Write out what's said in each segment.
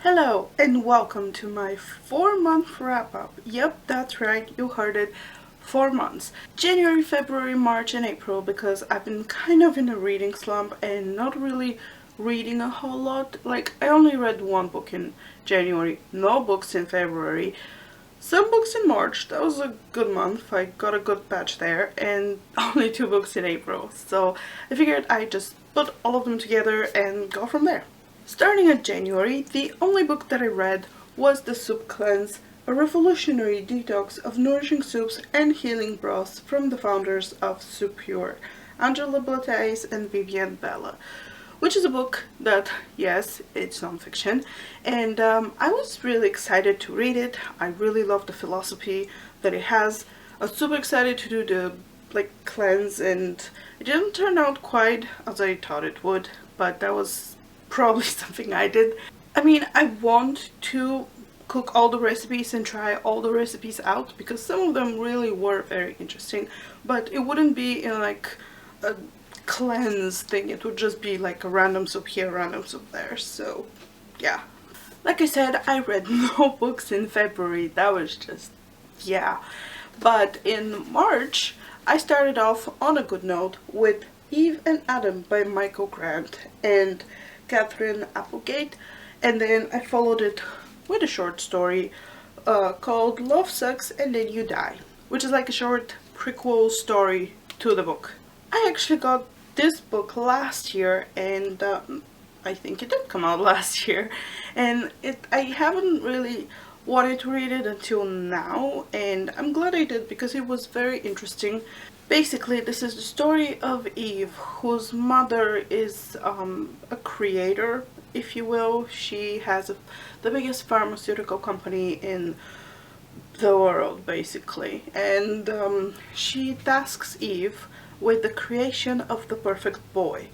Hello and welcome to my 4-month wrap up. Yep, that's right, you heard it. 4 months. January, February, March, and April because I've been kind of in a reading slump and not really reading a whole lot. Like, I only read one book in January, no books in February, some books in March. That was a good month. I got a good batch there, and only 2 books in April. So I figured I'd just put all of them together and go from there. Starting at January, the only book that I read was The Soup Cleanse, a revolutionary detox of nourishing soups and healing broths from the founders of Soupure, Angela Blattez and Vivian Bella, which is a book that, yes, it's nonfiction, and I was really excited to read it. I really love the philosophy that it has. I was super excited to do the cleanse, and it didn't turn out quite as I thought it would, but that was probably something I did. I mean, I want to cook all the recipes and try all the recipes out because some of them really were very interesting, but it wouldn't be in like a cleanse thing. It would just be like a random soup here, random soup there. So yeah, like I said, I read no books in February. That was just, yeah. But in March I started off on a good note with Eve and Adam by Michael Grant and Catherine Applegate, and then I followed it with a short story called Love Sucks and Then You Die, which is like a short prequel story to the book. I actually got this book last year, and I think it did come out last year, and I haven't really wanted to read it until now, and I'm glad I did because it was very interesting. Basically, this is the story of Eve, whose mother is a creator, if you will. She has the biggest pharmaceutical company in the world, basically, and she tasks Eve with the creation of the perfect boy,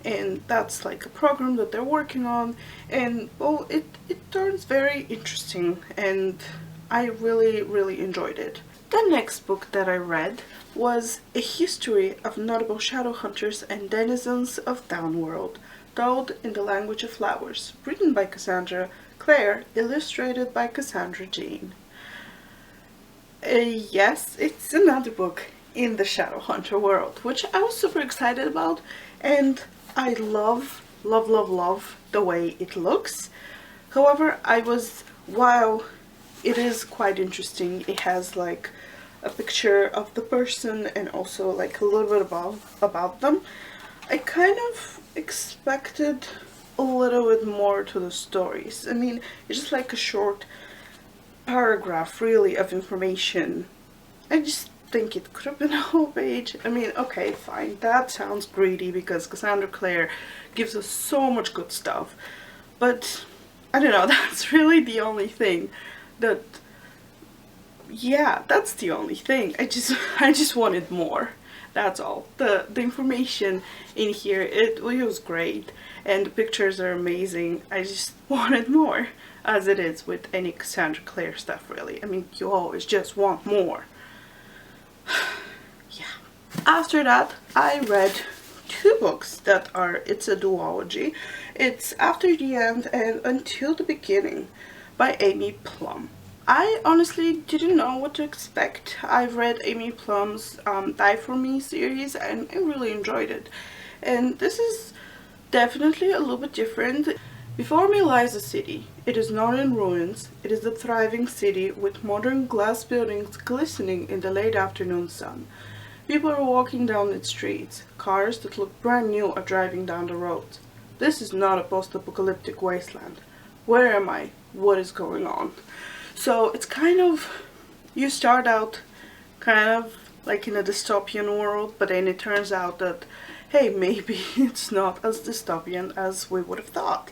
and that's like a program that they're working on, and well, it turns very interesting, and I really enjoyed it. The next book that I read was A History of Notable Shadowhunters and Denizens of Downworld, told in the language of flowers, written by Cassandra Clare, illustrated by Cassandra Jean. Yes, it's another book in the Shadowhunter world, which I was super excited about, and I love the way it looks. However, while it is quite interesting, it has like a picture of the person and also like a little bit about them, I kind of expected a little bit more to the stories. I mean, it's just like a short paragraph really of information. I just think it could have been a whole page. I mean, okay, fine, that sounds greedy because Cassandra Clare gives us so much good stuff, but I don't know, that's really the only thing that, yeah, that's the only thing. I just wanted more. That's all. The information in here, it was great, and the pictures are amazing. I just wanted more, as it is with any Cassandra Clare stuff, really. I mean, you always just want more. Yeah. After that, I read 2 books that are, it's a duology. It's After the End and Until the Beginning by Amy Plum. I honestly didn't know what to expect. I've read Amy Plum's Die For Me series and I really enjoyed it. And this is definitely a little bit different. Before me lies a city. It is not in ruins. It is a thriving city with modern glass buildings glistening in the late afternoon sun. People are walking down its streets. Cars that look brand new are driving down the roads. This is not a post-apocalyptic wasteland. Where am I? What is going on? So it's kind of, you start out kind of like in a dystopian world, but then it turns out that, hey, maybe it's not as dystopian as we would have thought.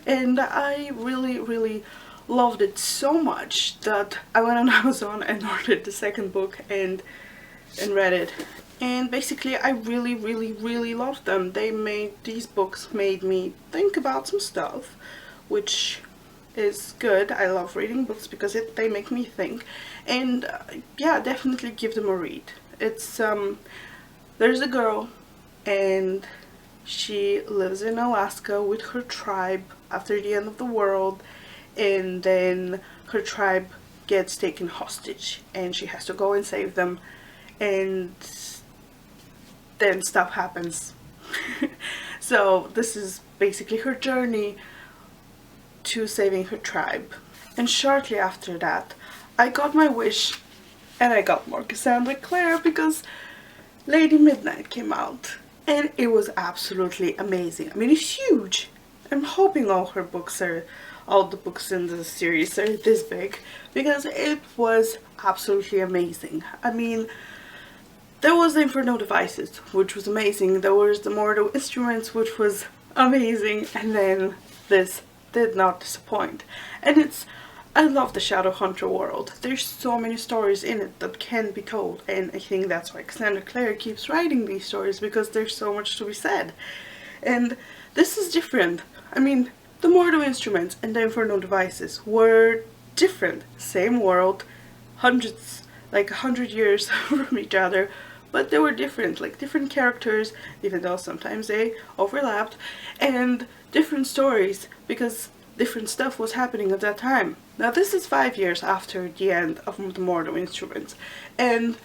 And I really loved it so much that I went on Amazon and ordered the second book and read it. And basically I really loved them. These books made me think about some stuff, which is good. I love reading books because they make me think, and yeah, definitely give them a read. It's there's a girl and she lives in Alaska with her tribe after the end of the world, and then her tribe gets taken hostage and she has to go and save them, and then stuff happens. So this is basically her journey to saving her tribe. And shortly after that, I got my wish and I got more Cassandra Clare because Lady Midnight came out. And it was absolutely amazing. I mean, it's huge. I'm hoping all the books in the series are this big, because it was absolutely amazing. I mean, there was the Infernal Devices, which was amazing. There was the Mortal Instruments, which was amazing. And then this did not disappoint. And I love the Shadowhunter world. There's so many stories in it that can be told, and I think that's why Cassandra Clare keeps writing these stories, because there's so much to be said. And this is different. I mean, the Mortal Instruments and the Infernal Devices were different. Same world, like 100 years from each other, but they were different, like different characters, even though sometimes they overlapped, and different stories, because different stuff was happening at that time. Now this is 5 years after the end of the Mortal Instruments, and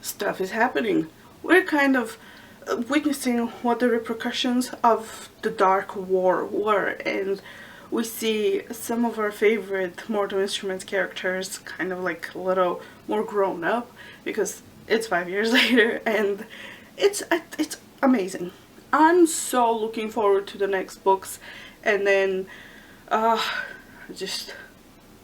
stuff is happening. We're kind of witnessing what the repercussions of the Dark War were, and we see some of our favorite Mortal Instruments characters kind of like a little more grown up, because it's 5 years later, and it's amazing. I'm so looking forward to the next books, and then just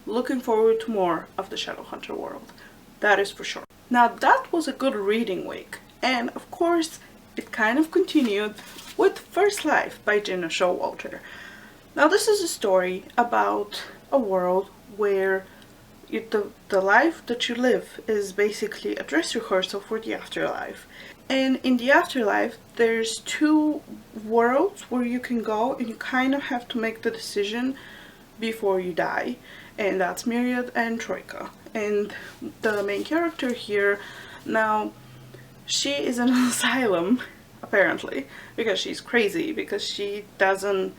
looking forward to more of the Shadowhunter world. That is for sure. Now that was a good reading week, and of course it kind of continued with First Life by Gina Showalter. Now this is a story about a world where the life that you live is basically a dress rehearsal for the afterlife. And in the afterlife, there's 2 worlds where you can go, and you kind of have to make the decision before you die. And that's Myriad and Troika. And the main character here, now, she is in an asylum, apparently, because she's crazy, because she doesn't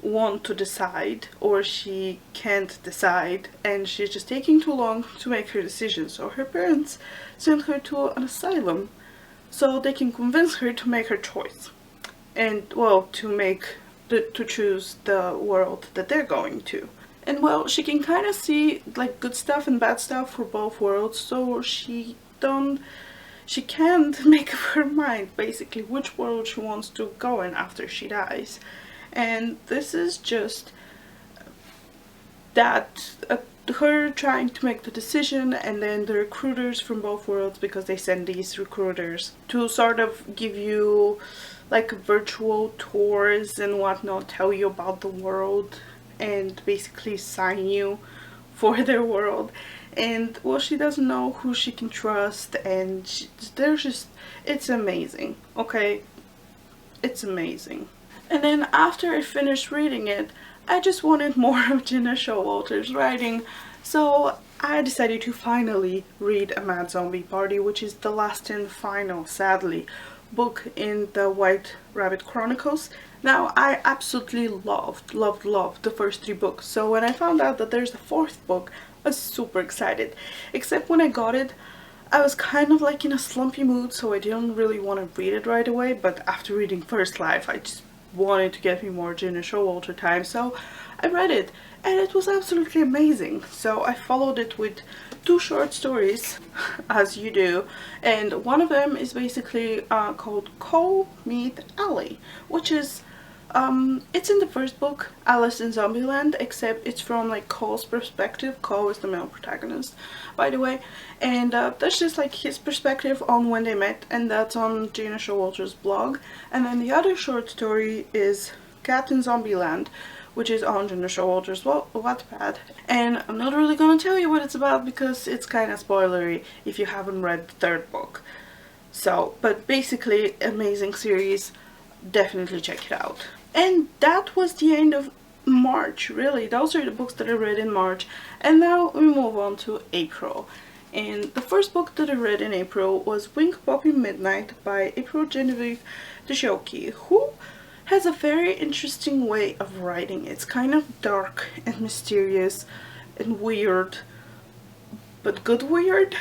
want to decide, or she can't decide, and she's just taking too long to make her decision. So her parents sent her to an asylum so they can convince her to make her choice, and well, to choose the world that they're going to. And well, she can kind of see like good stuff and bad stuff for both worlds, so she can't make up her mind basically which world she wants to go in after she dies. And this is just that her trying to make the decision, and then the recruiters from both worlds, because they send these recruiters to sort of give you like virtual tours and whatnot, tell you about the world, and basically sign you for their world. And well, she doesn't know who she can trust, and it's amazing. Okay, it's amazing. And then after I finished reading it, I just wanted more of Gina Showalter's writing, so I decided to finally read A Mad Zombie Party, which is the last and final, sadly, book in the White Rabbit Chronicles. Now, I absolutely loved the first 3 books, so when I found out that there's a 4th book, I was super excited. Except when I got it, I was kind of like in a slumpy mood, so I didn't really want to read it right away, but after reading First Life, I just wanted to get me more Gina Showalter time, so I read it, and it was absolutely amazing. So I followed it with 2 short stories, as you do, and one of them is basically called Cole Meet Allie, which is it's in the first book, Alice in Zombieland, except it's from like Cole's perspective. Cole is the male protagonist, by the way, and that's just like his perspective on when they met, and that's on Gina Showalter's blog. And then the other short story is Cat in Zombieland, which is on Gina Showalter's Wattpad. And I'm not really gonna tell you what it's about because it's kind of spoilery if you haven't read the 3rd book. So, but basically, amazing series, definitely check it out. And that was the end of March, really. Those are the books that I read in March. And now we move on to April. And the first book that I read in April was Wink Poppy Midnight by April Genevieve Deshoki, who has a very interesting way of writing. It's kind of dark and mysterious and weird, but good weird.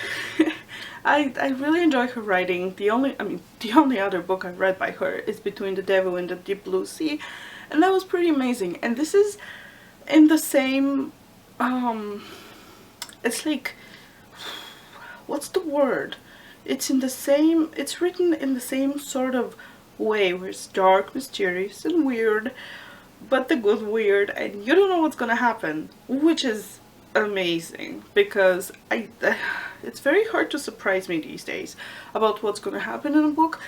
I really enjoy her writing. The only other book I've read by her is Between the Devil and the Deep Blue Sea, and that was pretty amazing. And this is in the same, it's like, what's the word? It's written in the same sort of way, where it's dark, mysterious, and weird, but the good weird, and you don't know what's gonna happen, which is amazing, because it's very hard to surprise me these days about what's gonna happen in a book,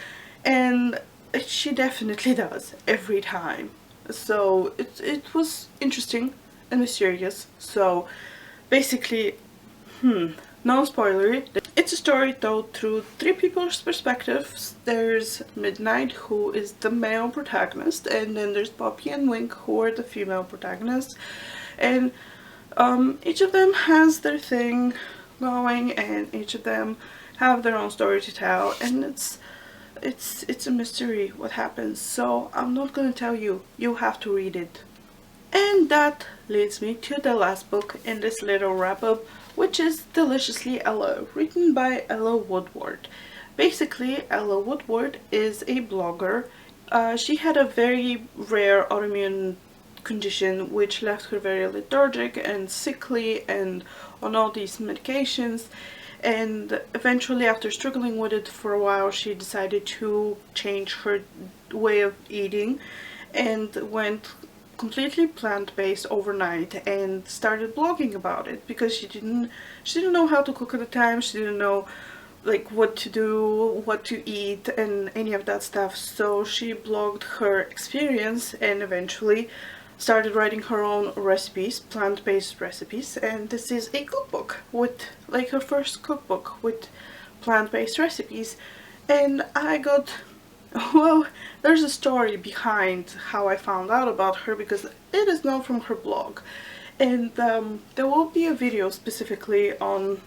and she definitely does every time. So it was interesting and mysterious. So basically, no spoilery. It's a story told through three people's perspectives. There's Midnight, who is the male protagonist, and then there's Poppy and Wink, who are the female protagonists. And each of them has their thing going, and each of them have their own story to tell, and it's a mystery what happens. So I'm not gonna tell you. You have to read it. And that leads me to the last book in this little wrap-up, which is Deliciously Ella, written by Ella Woodward. Basically, Ella Woodward is a blogger. She had a very rare autoimmune condition which left her very lethargic and sickly and on all these medications, and eventually, after struggling with it for a while, she decided to change her way of eating and went completely plant-based overnight and started blogging about it, because she didn't know how to cook at the time. She didn't know like what to do, what to eat, and any of that stuff. So she blogged her experience and eventually started writing her own recipes, plant-based recipes, and this is a cookbook, with like her first cookbook with plant-based recipes. And I got, well, there's a story behind how I found out about her, because it is not from her blog, and there will be a video specifically on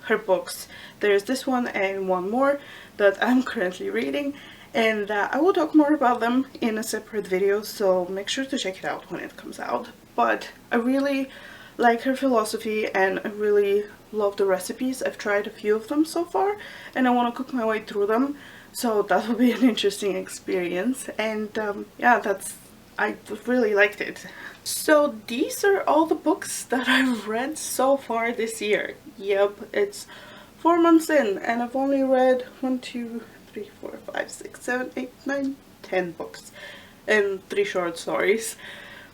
her books. There's this one and one more that I'm currently reading, and I will talk more about them in a separate video, so make sure to check it out when it comes out. But I really like her philosophy, and I really love the recipes. I've tried a few of them so far, and I want to cook my way through them, so that will be an interesting experience. And yeah, I really liked it. So these are all the books that I've read so far this year. Yep, it's 4 months in, and I've only read 1, 2, 3, 4, 5, 6, 7, 8, 9, 10 books and 3 short stories.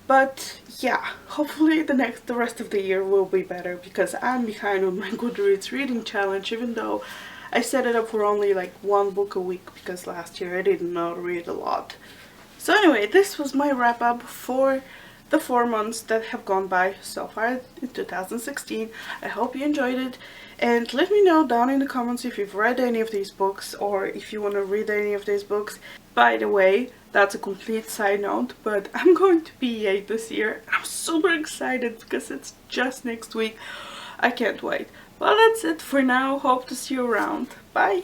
But yeah, hopefully the rest of the year will be better, because I'm behind on my Goodreads reading challenge, even though I set it up for only like 1 book a week, because last year I did not read a lot. So anyway, this was my wrap up for the 4 months that have gone by so far in 2016. I hope you enjoyed it, and let me know down in the comments if you've read any of these books, or if you want to read any of these books. By the way, that's a complete side note, but I'm going to PEA this year. I'm super excited because it's just next week. I can't wait. Well, that's it for now. Hope to see you around. Bye!